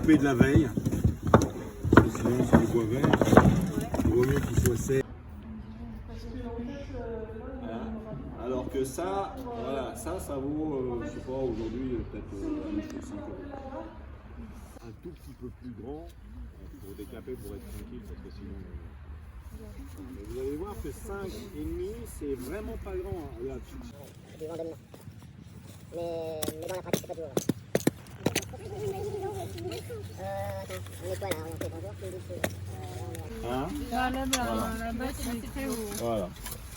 couper de la veille. Parce que sinon c'est du bois vert. Il vaut mieux qu'il soit sec. Voilà. Alors que ça, voilà, ça vaut, je sais pas, aujourd'hui peut-être 5 €. Un tout petit peu plus grand pour décaper, pour être tranquille, parce que sinon. Mais vous allez voir que 5,5, c'est vraiment pas grand. Hein. Regarde. C'est du vent dominant. Mais dans la pratique, c'est pas du vent. Attends, on est quoi là? On fait bonjour, tu me dis que Hein? Là-bas, c'est très haut. Voilà.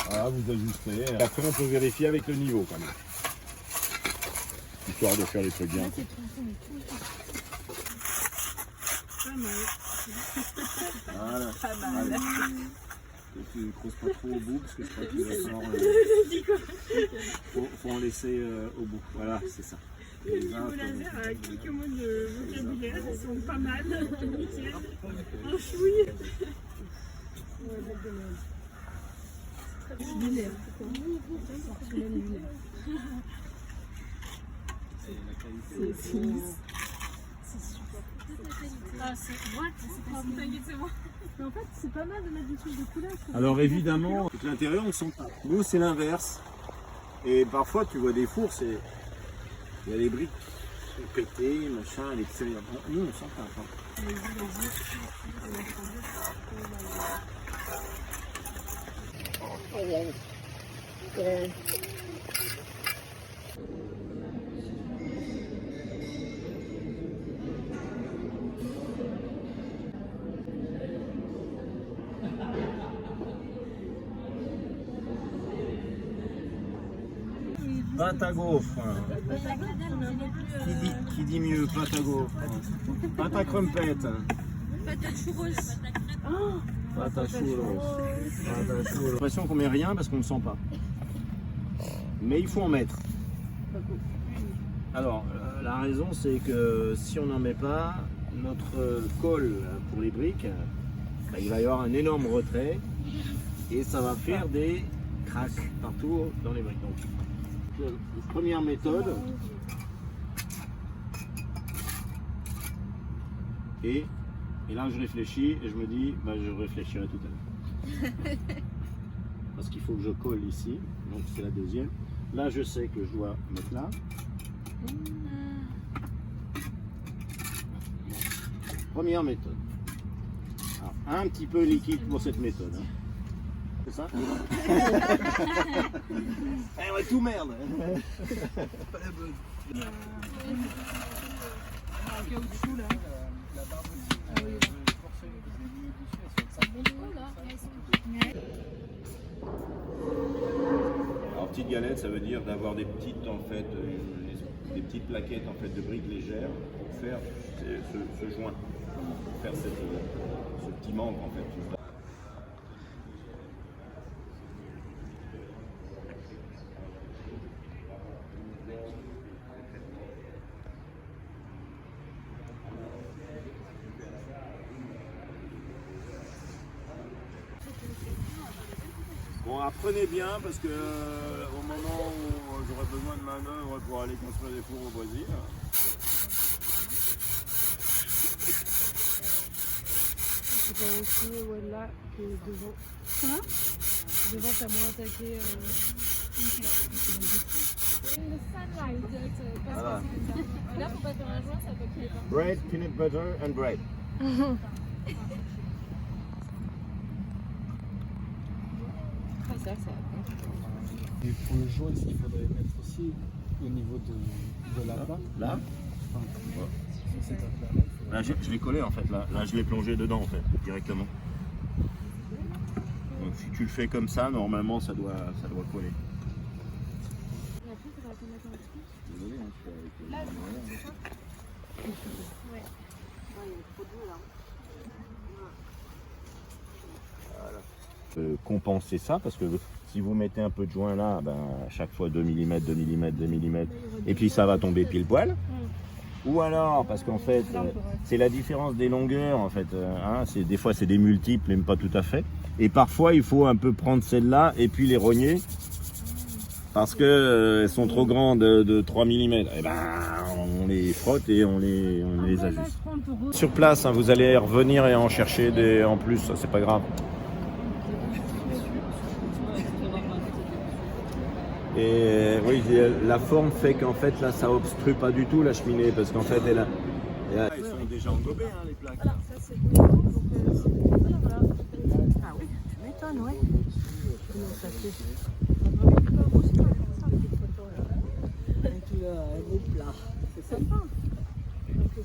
Voilà, vous ajustez. Après, on peut vérifier avec le niveau quand même. Histoire de faire les trucs bien. Là, c'est tout. Pas mal. Voilà. Pas mal. Et tu ne creuses pas trop au bout parce que je crois qu'il va falloir. Faut en laisser au bout. Voilà, c'est ça. Les niveaux laser à quelques mots de vocabulaire, ils sont pas mal. Nickel. En chouille. Ouais, bête de merde. Lunaire. Porcelaine lunaire. C'est super. Ah, c'est what? C'est pas t'inquiète, c'est moi. Mais en fait, c'est pas mal de mettre des trucs de couleur. Alors évidemment, l'intérieur on sent pas. Nous c'est l'inverse. Et parfois tu vois des fours, il y a les briques qui sont pétées, machin, à l'extérieur. Nous on sent pas. Allez, Pâte à gaufre. Qui dit mieux, pâte à gaufre. Pâte à crumpet. Pâte à churros. Pâte à churros. J'ai l'impression qu'on met rien parce qu'on ne sent pas. Mais il faut en mettre. Alors, la raison c'est que si on n'en met pas, notre colle pour les briques, bah, il va y avoir un énorme retrait et ça va faire des craques partout dans les briques. Donc, première méthode. Et là je réfléchis et je me dis, bah, je réfléchirai tout à l'heure. Parce qu'il faut que je colle ici, donc c'est la deuxième. Là je sais que je dois mettre là. Première méthode. Alors, un petit peu liquide pour cette méthode. Hein. C'est ça? Eh ouais, tout merde. Pas la bonne. Un caoutchouc là. Alors petite galette, ça veut dire d'avoir des petites en fait, des petites plaquettes en fait de briques légères pour faire ce joint, pour faire ce petit manque en fait. Bon, apprenez bien parce que au moment où j'aurai besoin de manœuvre pour aller construire des fours au Brésil. C'est pas aussi là que devant. Hein? Devant, t'as moins attaqué. Voilà. Là, faut pas faire un joint, ça peut créer pas. Bread, peanut butter and bread. Et pour le jaune, il faudrait mettre aussi au niveau de la pâte. Là, Enfin, ouais. sur cette affaire-là, il faudrait- Là, je l'ai collé en fait. Là, je l'ai plongé dedans en fait, directement. Donc si tu le fais comme ça, normalement, ça doit coller. Et après, il faudra qu'on mette un truc. Désolé, hein, je fais avec Là, c'est ça? Ouais. Il y a trop d'eau là. compenser ça parce que si vous mettez un peu de joint là, ben, à chaque fois 2 mm, 2 mm, 2 mm, et puis ça va tomber pile poil. Ou alors, parce qu'en fait, c'est la différence des longueurs, en fait. Hein, des fois, c'est des multiples, même pas tout à fait. Et parfois, il faut un peu prendre celle-là et puis les rogner parce que elles sont trop grandes de 3 mm. Et ben, on les frotte et on les ajuste. Sur place, hein, vous allez revenir et en chercher des en plus, ça, c'est pas grave. Et oui, la forme fait qu'en fait là ça obstrue pas du tout la cheminée parce qu'en fait elle ils sont déjà engobés hein, les plaques. Voilà, ça c'est voilà. Ah oui, tu m'étonnes, ouais. Comment ça fait? Et puis un gros plat. C'est sympa. Ça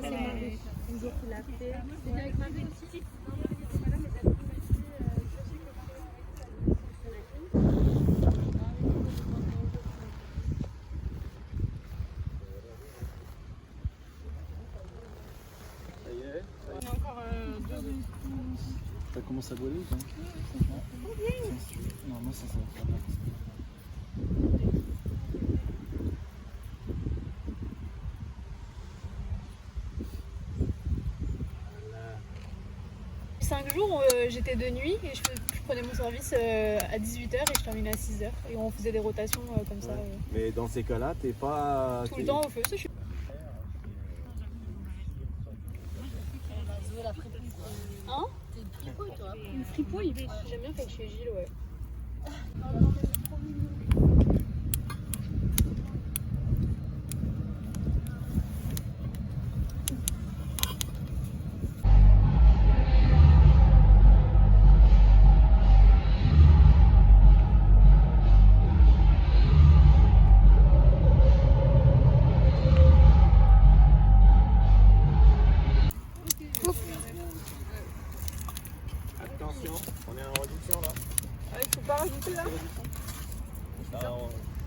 c'est Marie. Un jour qu'il a fait. C'était avec Marie aussi. Ça commence à brûler ou pas? Non, moi ça va faire mal. Cinq jours, j'étais de nuit et je prenais mon service à 18h et je terminais à 6h. Et on faisait des rotations comme ça. Mais dans ces cas-là, t'es pas Tout le temps au feu, ça je suis. Hein? T'es une fripouille toi? Une fripouille? J'aime bien faire chez Gilles, ouais. Attention, on est en réduction là. Ah, il faut pas rajouter là?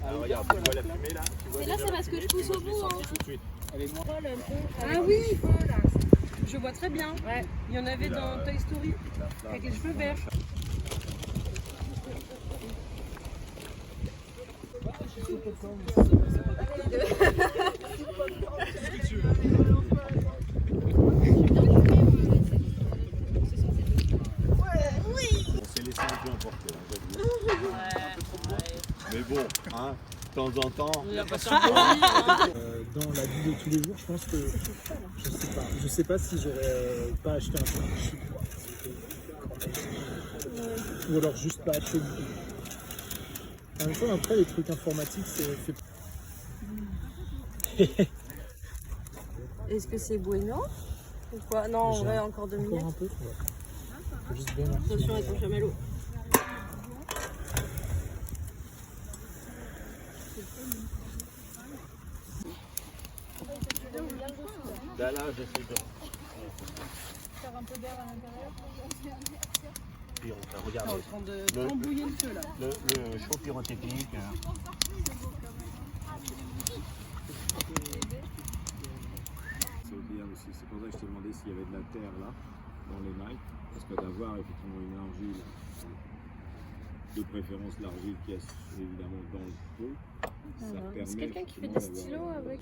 Regarde, tu vois la fumée là? Et là, c'est parce que je pousse au bout. Hein. Tout de suite. Ah oui, je vois très bien. Ouais. Il y en avait dans Toy Story avec les cheveux verts. On s'est laissé un peu emporter. Mais bon, hein, de temps en temps. Dans la vie de tous les jours, je pense que je sais pas si j'aurais pas acheté un truc chip, ou alors juste pas acheté du tout. En même temps, après les trucs informatiques, c'est fait. Est-ce que c'est bueno ou quoi? Non, en vrai, encore 2 minutes. Encore un peu, ouais. Faut juste bien Attention avec ton chamallow. Là, j'essaie de. Faire un peu d'air à l'intérieur. Puis on regarde. En train de embouiller le feu là. Le chaud pyrotechnique. C'est bien aussi, c'est pour ça que je t'ai demandé s'il y avait de la terre là, dans les mailles, parce que d'avoir effectivement une argile, de préférence l'argile qui est évidemment dans le pot, ça permet. C'est quelqu'un qui fait des stylos avec.